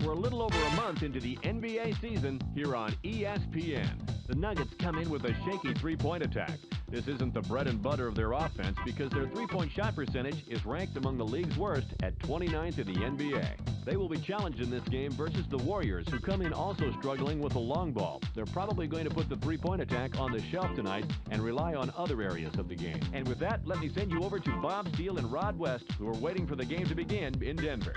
We're a little over a month into the NBA season here on ESPN. The Nuggets come in with a shaky three-point attack. This isn't the bread and butter of their offense because their three-point shot percentage is ranked among the league's worst at 29th in the NBA. They will be challenged in this game versus the Warriors, who come in also struggling with the long ball. They're probably going to put the three-point attack on the shelf tonight and rely on other areas of the game. And with that, let me send you over to Bob Steele and Rod West, who are waiting for the game to begin in Denver.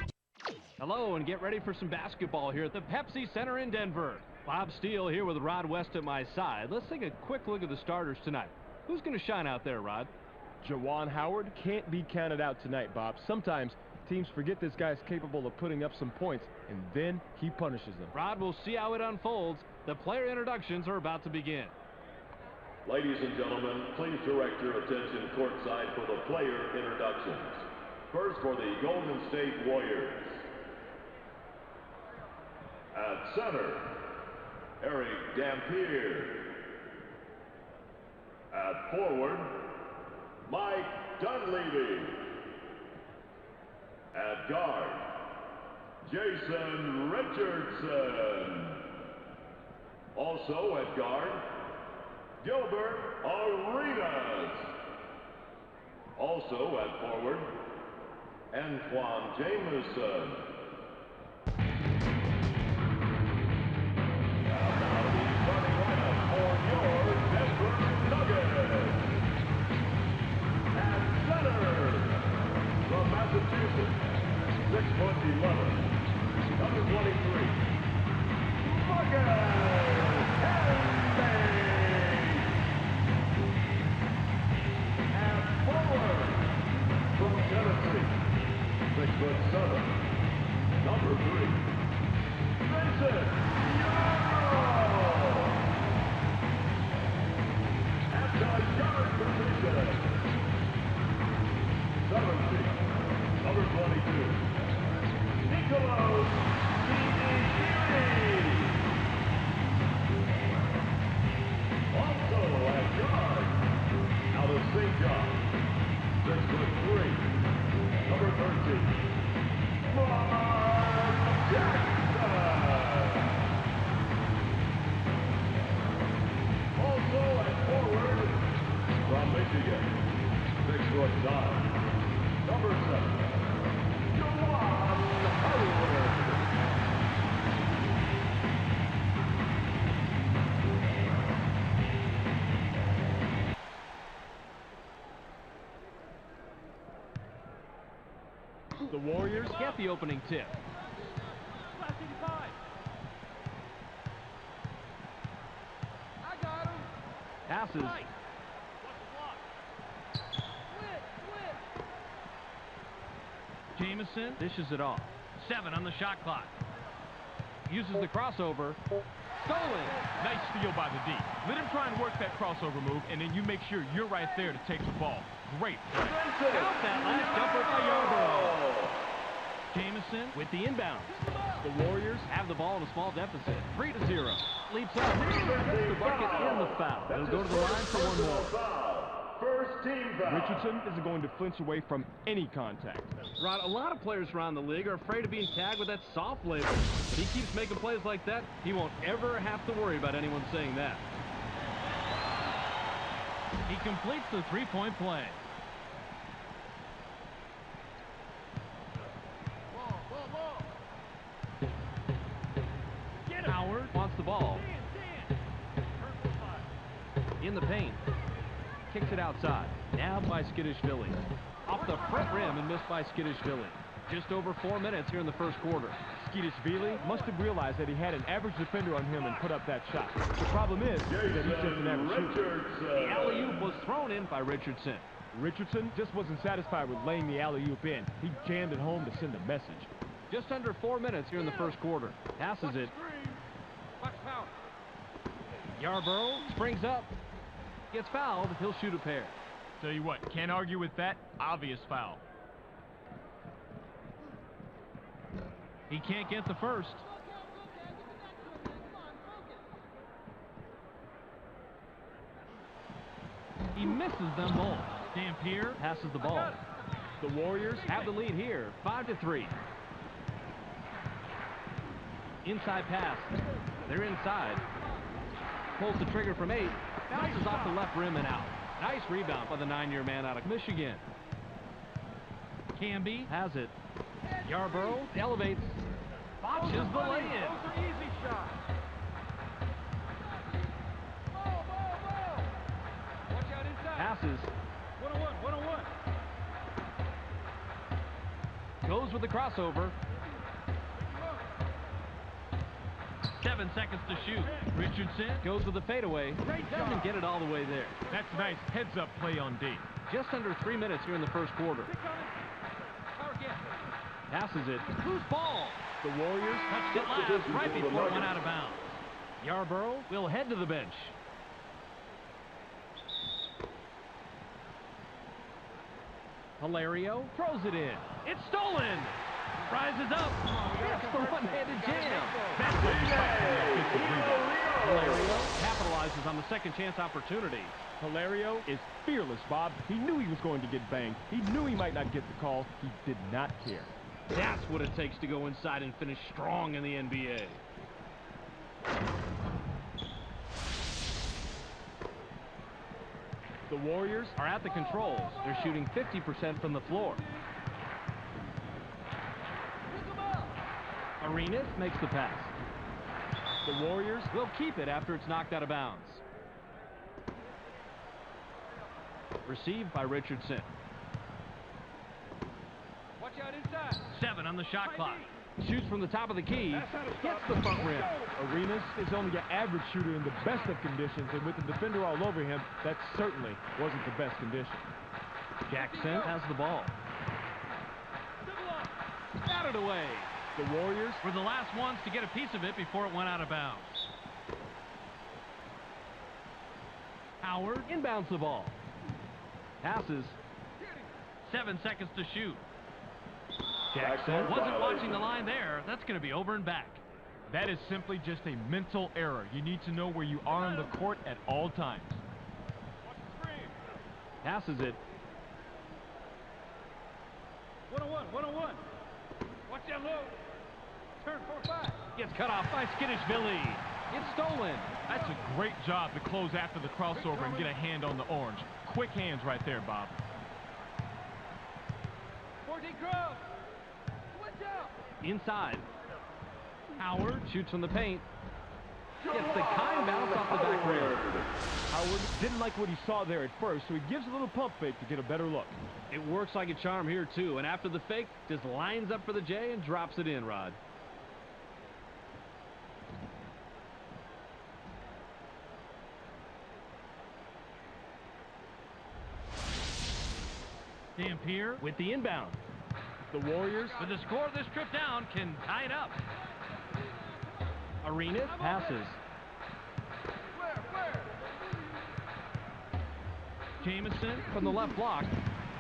Hello, and get ready for some basketball here at the Pepsi Center in Denver. Bob Steele here with Rod West at my side. Let's take a quick look at the starters tonight. Who's going to shine out there, Rod? Juwan Howard can't be counted out tonight, Bob. Sometimes teams forget this guy's capable of putting up some points, and then he punishes them. Rod, we'll see how it unfolds. The player introductions are about to begin. Ladies and gentlemen, please direct your attention courtside for the player introductions. First for the Golden State Warriors. At center, Eric Dampier. At forward, Mike Dunleavy. At guard, Jason Richardson. Also at guard, Gilbert Arenas. Also at forward, Antoine Jameson. Now the starting lineup for your Denver Nuggets. At center, from Massachusetts, 6'11", number 23, Marcus Henry. And forward, from Tennessee, 6'7", number 3, Vincent Yaro. At the guard position, 17, number 22, Nicolas Didi. Also at guard, out of St. John, 6'3", number 13, Mark Jackson. Also at forward, from Michigan, 6'9", number 7, Juwan Howard. The Warriors get the opening tip. Passes. Jameson dishes it off. 7 on the shot clock. Uses the crossover. Stolen. Nice steal by the D. Let him try and work that crossover move, and then you make sure you're right there to take the ball. Great play. Out that last jumper by Yarborough. Jameson with the inbound. The Warriors have the ball in a small deficit. 3-0. Leaps up. Gets the bucket and the foul. They'll go to the line for one more. First team foul. Richardson isn't going to flinch away from any contact. Rod, a lot of players around the league are afraid of being tagged with that soft label. If he keeps making plays like that, he won't ever have to worry about anyone saying that. He completes the three-point play. Howard wants the ball. In the paint. Kicks it outside. Now by Skidishvili. Off the front rim and missed by Skidishvili. Just over 4 minutes here in the first quarter. Skidishvili must have realized that he had an average defender on him and put up that shot. The problem is that he's just an average shooter. The alley-oop was thrown in by Richardson. Richardson just wasn't satisfied with laying the alley-oop in. He jammed it home to send a message. Just under 4 minutes here in the first quarter. Passes it. Yarborough springs up. Gets fouled. He'll shoot a pair. Tell you what, can't argue with that. Obvious foul. He can't get the first. He misses them both. Dampier passes the ball. The Warriors have the lead here, 5-3. Inside pass. They're inside. Pulls the trigger from 8. Bounces off the left rim and out. Nice rebound by the 9-year man out of Michigan. Camby has it. Yarborough elevates. Botches the lay-in. Those are easy shots. Watch out inside. Passes. 1-on-1, 1-on-1. Goes with the crossover. 7 seconds to shoot. Richardson goes with the fadeaway. Doesn't get it all the way there. That's nice heads-up play on D. Just under 3 minutes here in the first quarter. Passes it. Loose ball. The Warriors Touched it last right before it went out of bounds. Yarborough will head to the bench. Hilario throws it in. It's stolen. Rises up. It's the one-handed jam. Hilario capitalizes on the second chance opportunity. Hilario is fearless, Bob. He knew he was going to get banged. He knew he might not get the call. He did not care. That's what it takes to go inside and finish strong in the NBA. The Warriors Are at the controls. They're shooting 50% from the floor. Arenas makes the pass. The Warriors Will keep it after it's knocked out of bounds. Received by Richardson. Watch out inside. 7 on the shot clock. Shoots from the top of the key. Gets the front rim. Arenas is only an average shooter in the best of conditions, and with the defender all over him, that certainly wasn't the best condition. Jackson has the ball. Batted away. The Warriors Were the last ones to get a piece of it before it went out of bounds. Howard inbounds the ball. Passes. 7 seconds to shoot. Jackson wasn't watching the line there. That's going to be over and back. That is simply just a mental error. You need to know where you are on the court at all times. Passes it. 1-on-1, 1-on-1. Watch out low. Turn 4-5. Gets cut off by skittish Billy. It's stolen. That's a great job to close after the crossover and get a hand on the orange. Quick hands right there, Bob. 14 cross. Watch out. Inside. Howard shoots from the paint. Gets the kind bounce off the back rim. Howard didn't like what he saw there at first, so he gives a little pump fake to get a better look. It works like a charm here, too. And after the fake, just lines up for the J and drops it in, Rod. Dampier with the inbound. The Warriors With the score of this trip down, can tie it up. Arenas passes. Jamison from the left block.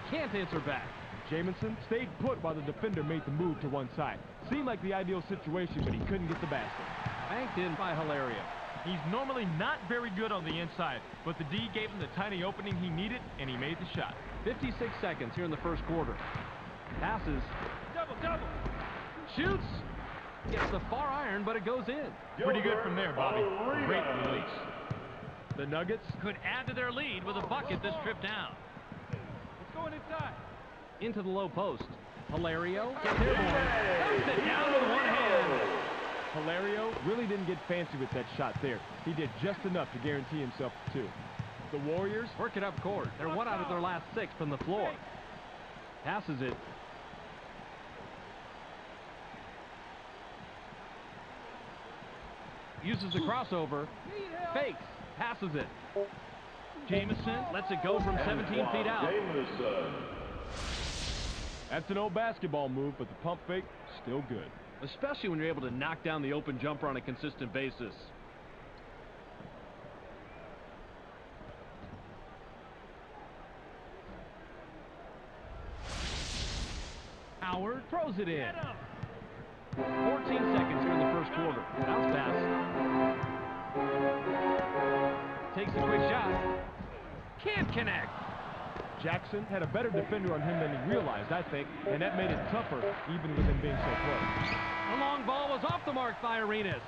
Can't answer back. Jamison stayed put while the defender made the move to one side. Seemed like the ideal situation, but he couldn't get the basket. Banked in by Hilario. He's normally not very good on the inside, but the D gave him the tiny opening he needed, and he made the shot. 56 seconds here in the first quarter. Passes. Double. Shoots. Gets the far iron, but it goes in. Pretty good from there, Bobby. Great release. The Nuggets Could add to their lead with a bucket this trip down. It's going inside. Into the low post. Hilario gets airborne. Dumps it down with one hand. Hilario really didn't get fancy with that shot there. He did just enough to guarantee himself the two. The Warriors Work it up court. They're 1 out of their last 6 from the floor. Passes it. Uses the crossover. Fakes. Passes it. Jamison lets it go from 17 feet out. That's an old basketball move, but the pump fake, still good. Especially when you're able to knock down the open jumper on a consistent basis. Howard throws it in. 14 seconds here in the first quarter. Bounce pass. Takes a quick shot. Can't connect. Jackson had a better defender on him than he realized, I think, and that made it tougher, even with him being so close. The long ball was off the mark by Arenas.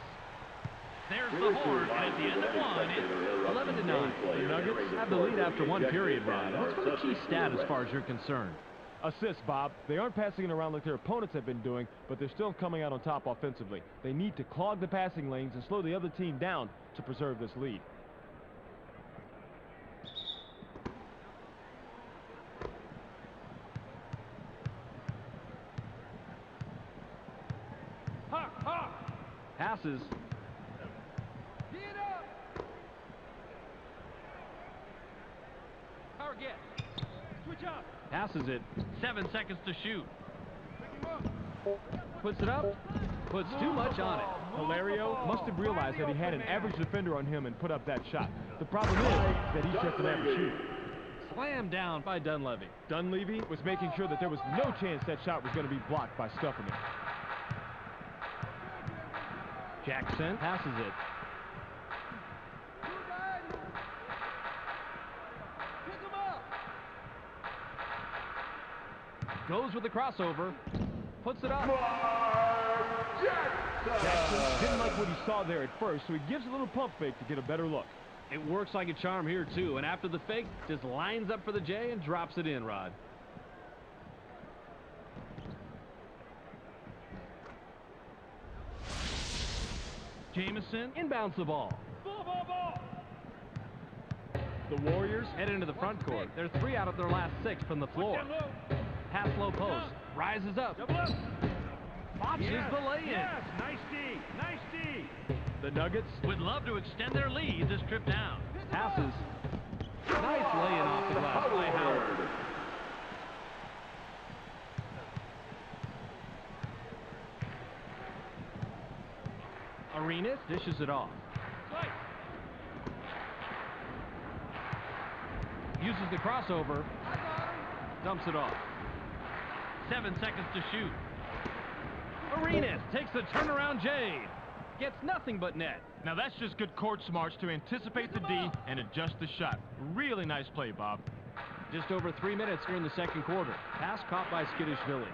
There's the horn, and at the end of one, it's 11-9. The Nuggets Have the lead after one period, Rod. What's been the key stat as far as you're concerned? Assists, Bob. They aren't passing it around like their opponents have been doing, but they're still coming out on top offensively. They need to clog the passing lanes and slow the other team down to preserve this lead. Passes. Passes it. 7 seconds to shoot. Puts it up. Puts too much on it. Hilario must have realized that he had an average defender on him and put up that shot. The problem is that he's just an average shooter. Slammed down by Dunleavy. Dunleavy was making sure that there was no chance that shot was going to be blocked by stuffing it. Jackson passes it. Goes with the crossover. Puts it up. Jackson didn't like what he saw there at first, so he gives a little pump fake to get a better look. It works like a charm here, too. And after the fake, just lines up for the J and drops it in, Rod. Jamison inbounds the ball. The Warriors Head into the front court. They're 3 out of their last 6 from the floor. Pass low post. Rises up. Botches the lay-in. Nice D. Nice D. The Nuggets Would love to extend their lead this trip down. Passes. Nice lay-in off the glass by Howard. Arenas dishes it off. Uses the crossover. Dumps it off. 7 seconds to shoot. Arenas takes the turnaround J. Gets nothing but net. Now that's just good court smarts to anticipate the D and adjust the shot. Really nice play, Bob. Just over 3 minutes here in the second quarter. Pass caught by Skiddishvili.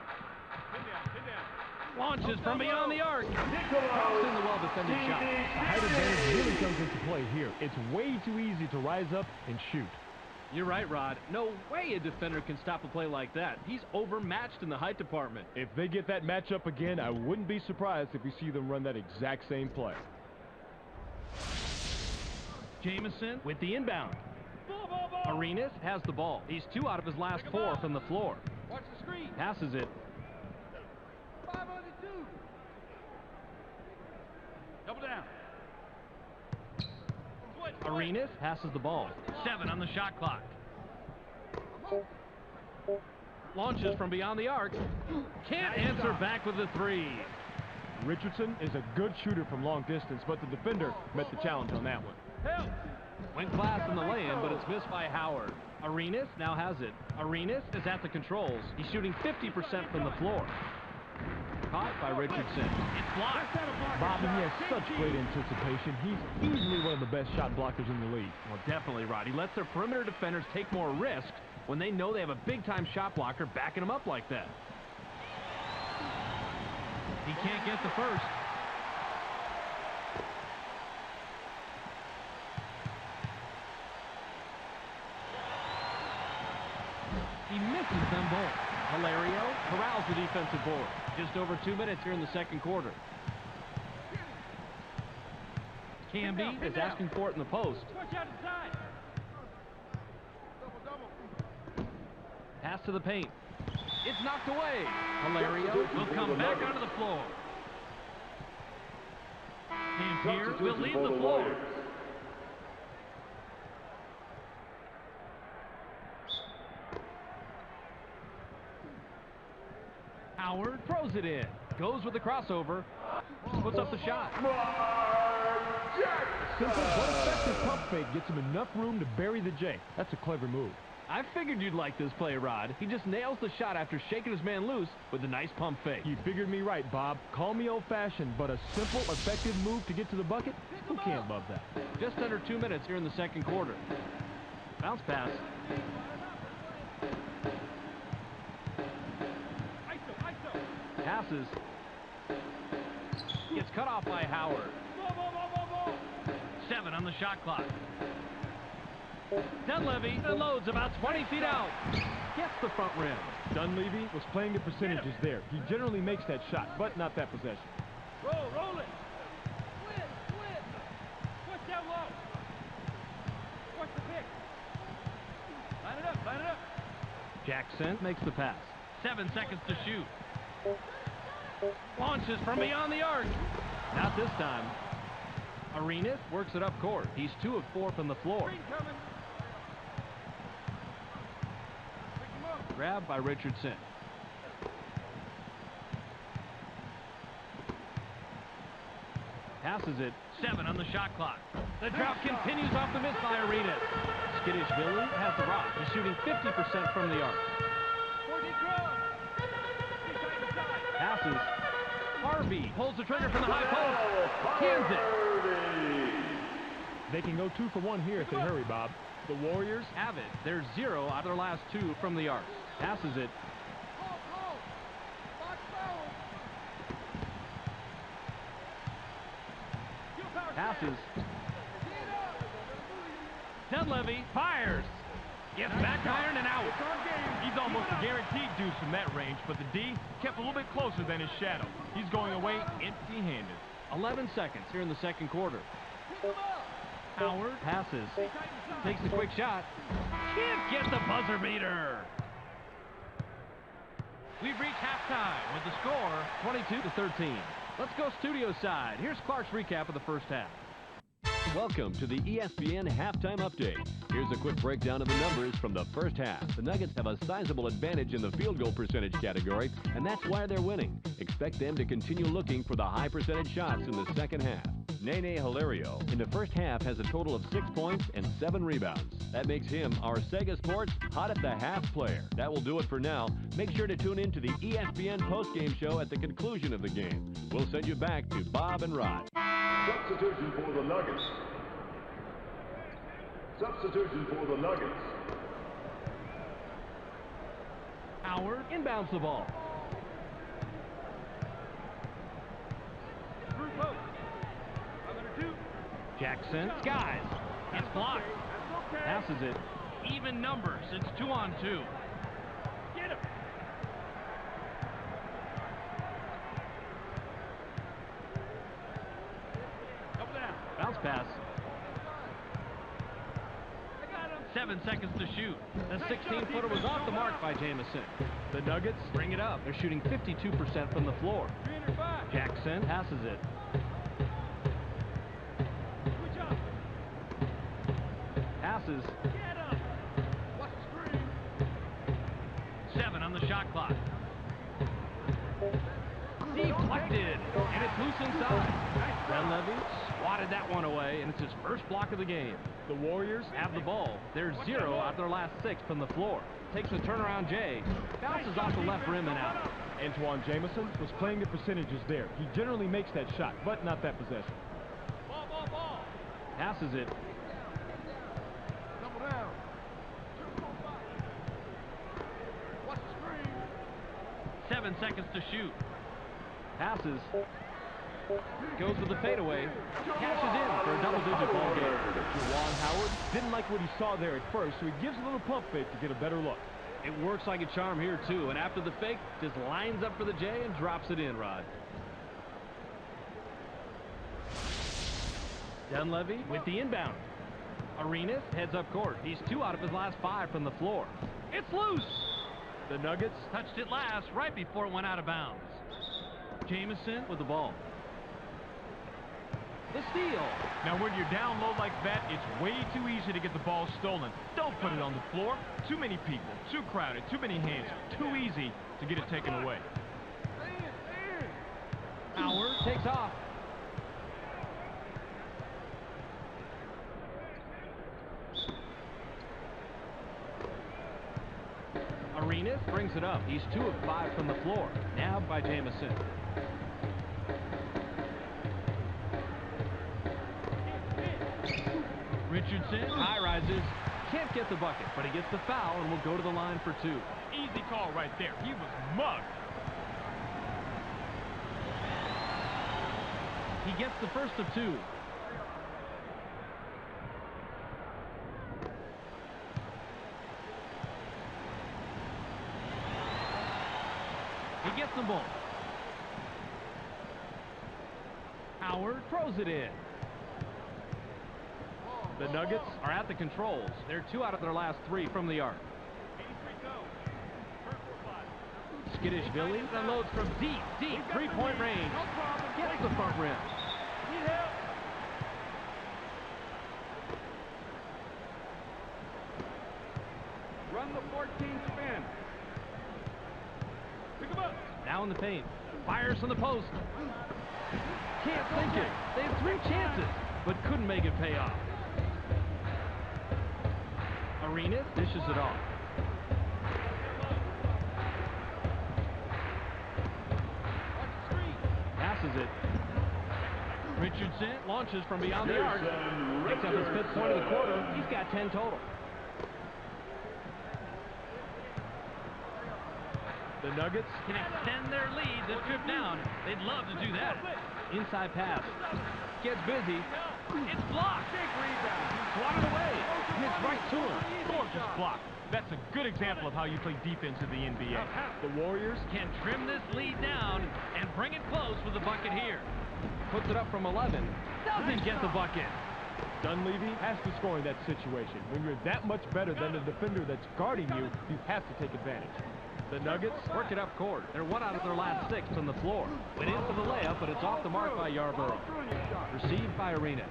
Launches from beyond the arc. Drops in the well-defended shot. The height advantage really comes into play here. It's way too easy to rise up and shoot. You're right, Rod. No way a defender can stop a play like that. He's overmatched in the height department. If they get that matchup again, I wouldn't be surprised if we see them run that exact same play. Jamison with the inbound. Arenas has the ball. He's 2 out of his last 4 from the floor. Watch the screen. Passes it. 5 on the 2. Double down. Arenas passes the ball. 7 on the shot clock. Launches from beyond the arc. Can't answer back with the 3. Richardson is a good shooter from long distance, but the defender met the challenge on that one. Help! Went class in the lay-in, but it's missed by Howard. Arenas now has it. Arenas is at the controls. He's shooting 50% from the floor. Caught by Richardson. It's blocked. Bobby, he has such great anticipation. He's easily one of the best shot blockers in the league. Well, definitely, Rod. He lets their perimeter defenders take more risk when they know they have a big-time shot blocker backing them up like that. He can't get the first. He misses them both. Hilario corrals the defensive board. Just over 2 minutes here in the second quarter. Camby is asking for it in the post. Pass to the paint. It's knocked away. Hilario will come back onto the floor. Campier will leave the floor. Howard throws it in. Goes with the crossover. Puts up the shot. Simple but effective pump fake gets him enough room to bury the J. That's a clever move. I figured you'd like this play, Rod. He just nails the shot after shaking his man loose with a nice pump fake. You figured me right, Bob. Call me old-fashioned, but a simple, effective move to get to the bucket? Who can't love that? Just under 2 minutes here in the second quarter. Bounce pass. Passes. Gets cut off by Howard. 7 on the shot clock. Dunleavy unloads about 20 feet out. Gets the front rim. Dunleavy was playing the percentages there. He generally makes that shot, but not that possession. Roll it. Split. Push down low. Watch the pick. Line it up. Jackson makes the pass. 7 seconds to shoot. Launches from beyond the arc. Not this time. Arenas works it up court. He's 2 of 4 from the floor. Green coming. Pick him up. Grabbed by Richardson. Passes it. 7 on the shot clock. The drought continues off the miss by Arenas. Skittish Billy has the rock. He's shooting 50% from the arc. 40 cross. Passes. Harvey pulls the trigger from the high post. Cans it. They can go 2 for 1 here if they hurry, Bob. The Warriors have it. They're 0 out of their last 2 from the arc. Passes it. Box foul. Passes. Dunleavy fires. Gets back iron and out. He's almost a guaranteed deuce from that range, but the D kept a little bit closer than his shadow. He's going away empty-handed. 11 seconds here in the second quarter. Howard passes. Takes a quick shot. Can't get the buzzer beater. We've reached halftime with the score 22-13. Let's go studio side. Here's Clark's recap of the first half. Welcome to the ESPN Halftime Update. Here's a quick breakdown of the numbers from the first half. The Nuggets have a sizable advantage in the field goal percentage category, and that's why they're winning. Expect them to continue looking for the high percentage shots in the second half. Nene Hilario in the first half has a total of 6 points and 7 rebounds. That makes him our Sega Sports Hot at the Half player. That will do it for now. Make sure to tune in to the ESPN postgame show at the conclusion of the game. We'll send you back to Bob and Rod. Substitution for the Nuggets. Howard inbounds the ball. Jackson skies. It's blocked. Passes it. Even numbers. It's 2-on-2. Get him. Double down. Bounce pass. I got him. 7 seconds to shoot. The 16-footer was off the mark by Jamison. The Nuggets bring it up. They're shooting 52% from the floor. 305. Jackson passes it. Good job. Passes. Get him. Watch the screen. 7 on the shot clock. Deflected. And it's loose inside. Dunleavy swatted that one away, and it's his first block of the game. The Warriors have the ball. They're 0 out of their last 6 from the floor. Takes a turnaround J. Bounces off the left rim and out. Antoine Jamison was playing the percentages there. He generally makes that shot, but not that possession. Ball. Passes it. Double down. Watch the screen. 7 seconds to shoot. Passes. Goes with the fadeaway. Cashes in for a double-digit ball game. Juwan Howard didn't like what he saw there at first, so he gives a little pump fake to get a better look. It works like a charm here, too. And after the fake, just lines up for the J and drops it in, Rod. Dunleavy with the inbound. Arenas heads up court. He's 2 out of his last 5 from the floor. It's loose. The Nuggets touched it last right before it went out of bounds. Jamison with the ball. The steal. Now, when you're down low like that, it's way too easy to get the ball stolen. Don't put it on the floor. Too many people, too crowded, too many hands. Too easy to get it taken away. Howard takes off. Arenas brings it up. He's 2 of 5 from the floor. Nabbed by Jamison. Richardson high rises. Can't get the bucket, but he gets the foul and will go to the line for 2. Easy call right there. He was mugged. He gets the first of two. He gets them both. Howard throws it in. The Nuggets are at the controls. They're 2 out of their last 3 from the arc. Skittish Billy unloads from deep, three-point range. Gets the front rim. Run the 14 spin. Pick him up. Now in the paint. Fires from the post. Can't sink it. They had 3 chances, but couldn't make it pay off. Arenas dishes it off. Passes it. Richardson launches from beyond the arc. Picks up his 5th point of the quarter. He's got 10 total. The Nuggets Can extend their lead this trip down. They'd love to do that. Inside pass. Gets busy. It's blocked. Big rebound. Swatted away. Hits right to him. Gorgeous block. That's a good example of how you play defense in the NBA. the Warriors Can trim this lead down and bring it close with the bucket here. Puts it up from 11. Doesn't get the bucket. Dunleavy has to score in that situation. When you're that much better than the defender that's guarding you, you have to take advantage. The Nuggets Work it up court. They're 1 out of their last 6 from the floor. Went in for the layup, but it's off the mark by Yarborough. Received by Arenas.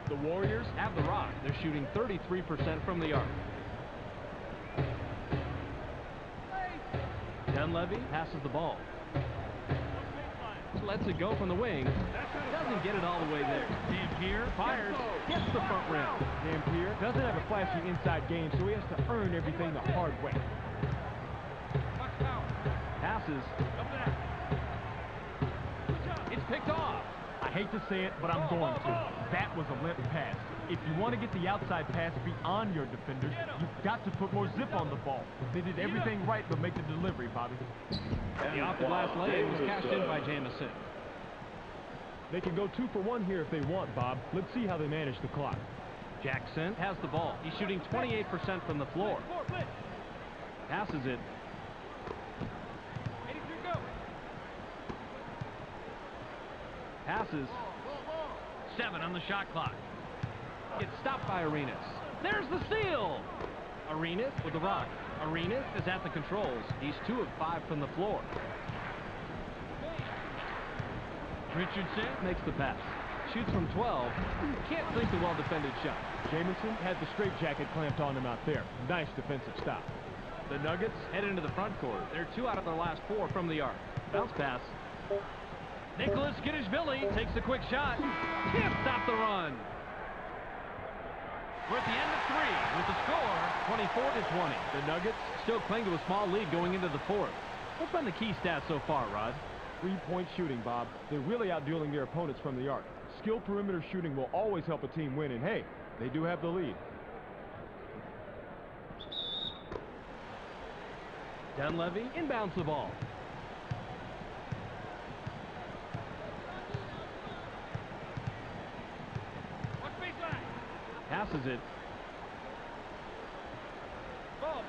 The Warriors Have the rock. They're shooting 33% from the arc. Dunleavy passes the ball. Lets it go from the wing. Doesn't get it all the way there. Dampier fires. Gets the front rim. Dampier doesn't have a flashy inside game, so he has to earn everything the hard way. Passes. It's picked off. I hate to say it, but I'm going to. That was a limp pass. If you want to get the outside pass beyond your defenders, you've got to put more zip on the ball. They did everything right but make the delivery, Bobby. The off-the-glass lay was cashed in by Jamison. They can go 2 for 1 here if they want, Bob. Let's see how they manage the clock. Jackson has the ball. He's shooting 28% from the floor. Passes it. Passes. 7 on the shot clock. Gets stopped by Arenas. There's the steal. Arenas with the rock. Arenas is at the controls. He's 2 of 5 from the floor. Richardson makes the pass. Shoots from 12. Can't sink the well-defended shot. Jamison had the straitjacket clamped on him out there. Nice defensive stop. The Nuggets head into the front court. They're 2 out of their last 4 from the arc. Bounce pass. Nicholas Skittish-Billy takes a quick shot. Can't stop the run. We're at the end of 3 with the score 24-20. The Nuggets Still cling to a small lead going into the 4th. What's been the key stats so far, Rod? 3-point shooting, Bob. They're really outdueling their opponents from the arc. Skilled perimeter shooting will always help a team win, and hey, they do have the lead. Dunleavy inbounds the ball. Passes it. Ball.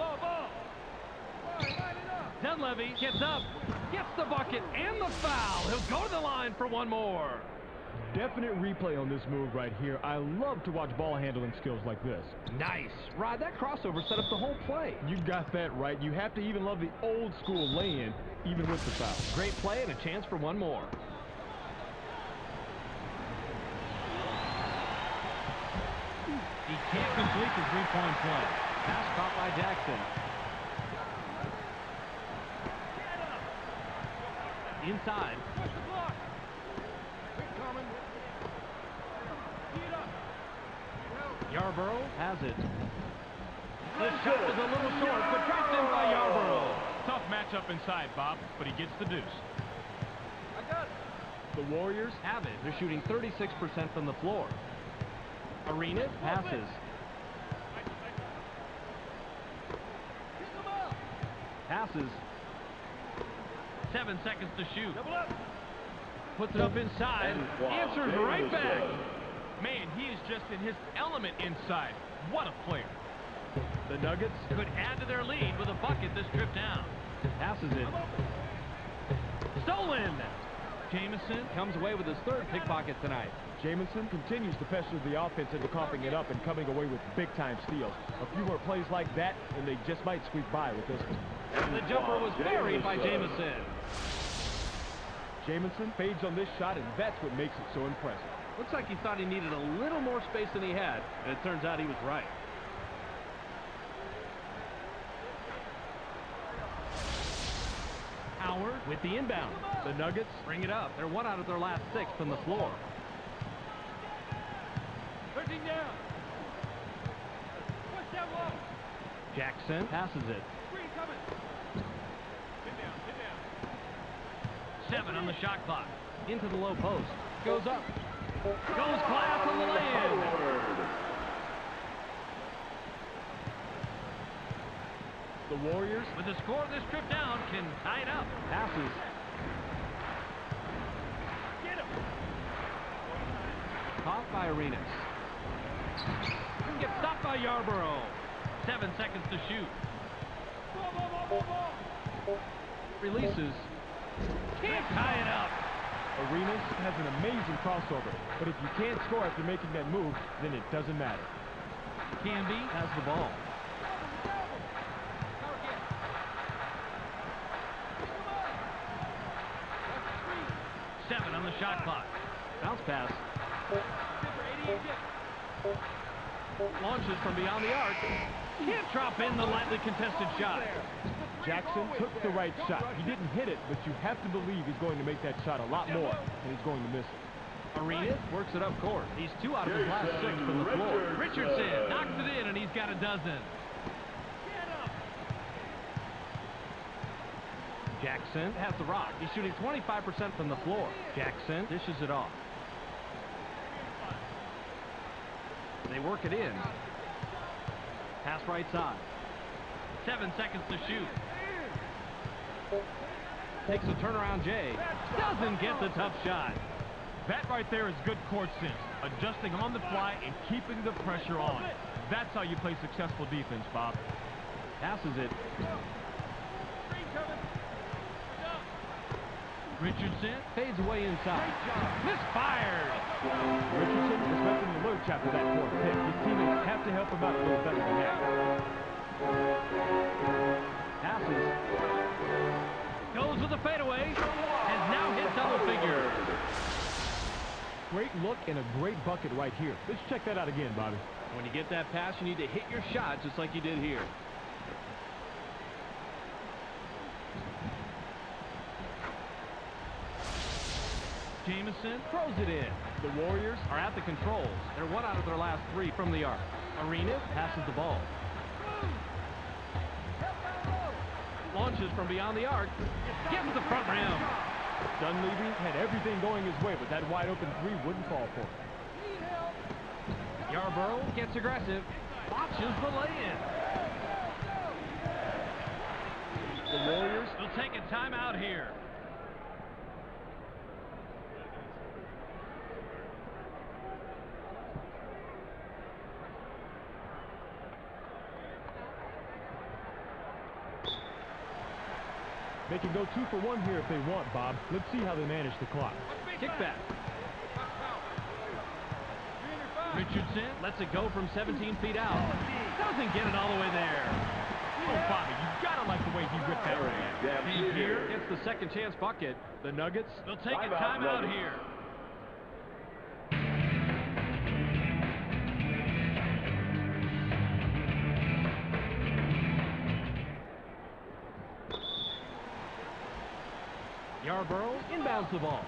Dunleavy gets up, gets the bucket and the foul. He'll go to the line for one more. Definite replay on this move right here. I love to watch ball handling skills like this. Nice. Rod, that crossover set up the whole play. You got that right. You have to even love the old school lay-in, even with the foul. Great play and a chance for one more. He can't complete the three-point play. Pass caught by Jackson. Inside. Yarborough has it. The shot was a little short, but dropped in by Yarborough. Tough matchup inside, Bob, but he gets the deuce. The Warriors have it. They're shooting 36% from the floor. Arenas passes. Passes. 7 seconds to shoot. Puts it up inside. Answers right back. Man, he is just in his element inside. What a player. The Nuggets could add to their lead with a bucket this trip down. Passes it. Stolen. Jamison comes away with his third pickpocket tonight. Jamison continues to pester the offense into coughing it up and coming away with big-time steals. A few more plays like that, and they just might squeak by with this one. The jumper was buried by Jamison. Jamison fades on this shot, and that's what makes it so impressive. Looks like he thought he needed a little more space than he had, and it turns out he was right. Howard with the inbound. The Nuggets bring it up. They're 1 out of their last 6 from the floor. 13 down. Push that low. Jackson passes it. Screen coming. Hit down, hit down. 7 on the shot clock. Into the low post. Goes up. Goes glass on the lay-in. The Warriors, with the score of this trip down, can tie it up. Passes. Get him. Caught by Arenas. Gets stopped by Yarborough. 7 seconds to shoot. Ball, ball, ball, ball, ball. Releases. Can't tie it up. Arenas has an amazing crossover, but if you can't score after making that move, then it doesn't matter. Canby has the ball. On the shot clock. Bounce pass. Launches from beyond the arc. Can't drop in the lightly contested shot. Jackson took the right shot. He didn't hit it, but you have to believe he's going to make that shot a lot more, and he's going to miss it. Arenas works it up court. He's 2 out of his last 6 from the floor. Richardson knocks it in, and he's got a dozen. Jackson has the rock. He's shooting 25% from the floor. Jackson dishes it off. They work it in. Pass right side. 7 seconds to shoot. Takes a turnaround Jay. Doesn't get the tough shot. That right there is good court sense. Adjusting on the fly and keeping the pressure on. That's how you play successful defense, Bob. Passes it. Screen coming. Richardson fades away inside. Misfired. Richardson is left in the lurch after that fourth pick. His teammates have to help him out a little better than that. Passes. Goes with the fadeaway. And now hit double figures. Great look and a great bucket right here. Let's check that out again, Bobby. When you get that pass, you need to hit your shot just like you did here. Jamison throws it in. The Warriors are at the controls. They're 1 out of their last 3 from the arc. Arenas passes the ball. Launches from beyond the arc. Gets the front rim. Dunleavy had everything going his way, but that wide open 3 wouldn't fall for him. Yarborough gets aggressive. Watches the lay-in. The Warriors will take a timeout here. They can go 2 for 1 here if they want, Bob. Let's see how they manage the clock. Kickback. Richardson lets it go from 17 feet out. Doesn't get it all the way there. Oh, Bobby, you gotta like the way he ripped that right. And here gets the second chance bucket. The Nuggets, they'll take a timeout here. Yarborough inbounds the ball.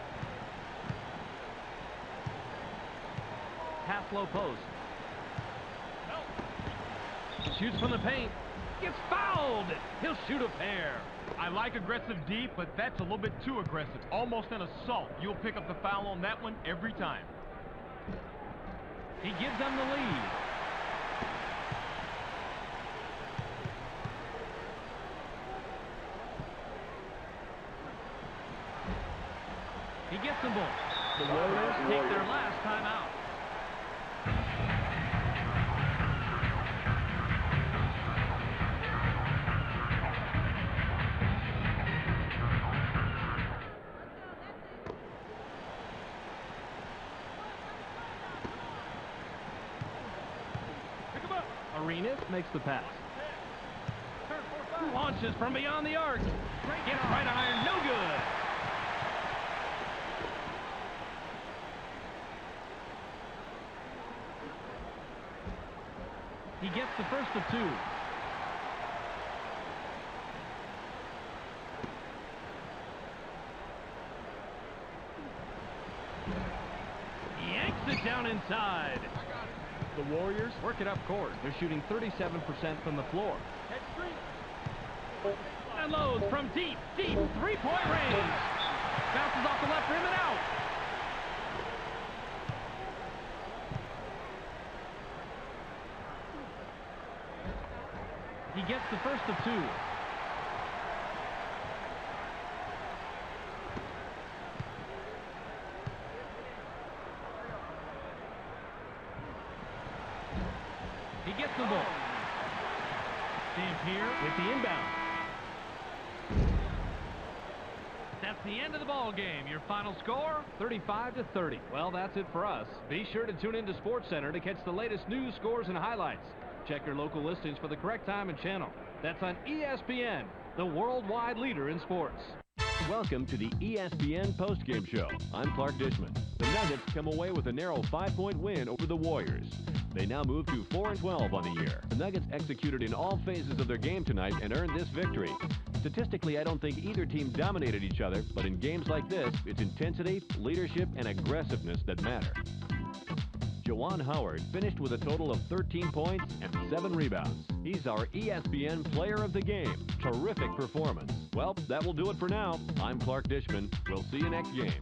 Pass low post. Shoots from the paint. Gets fouled. He'll shoot a pair. I like aggressive D, but that's a little bit too aggressive. Almost an assault. You'll pick up the foul on that one every time. He gives them the lead. He gets the ball. The Warriors take their last timeout. Arenas makes the pass. Launches from beyond the arc. Gets right iron, no good. He gets the first of two. Yanks it down inside. The Warriors work it up court. They're shooting 37% from the floor. And loads from deep, three-point range. Bounces off the left rim and out. He gets the first of two. He gets the ball. Dampier with the inbound. That's the end of the ball game. Your final score, 35-30. Well, that's it for us. Be sure to tune into SportsCenter to catch the latest news, scores, and highlights. Check your local listings for the correct time and channel. That's on ESPN, the worldwide leader in sports. Welcome to the ESPN postgame show. I'm Clark Dishman. The Nuggets come away with a narrow 5-point win over the Warriors. They now move to 4-12 on the year. The Nuggets executed in all phases of their game tonight and earned this victory. Statistically, I don't think either team dominated each other, but in games like this, it's intensity, leadership, and aggressiveness that matter. Juwan Howard finished with a total of 13 points and 7 rebounds. He's our ESPN Player of the Game. Terrific performance. Well, that will do it for now. I'm Clark Dishman. We'll see you next game.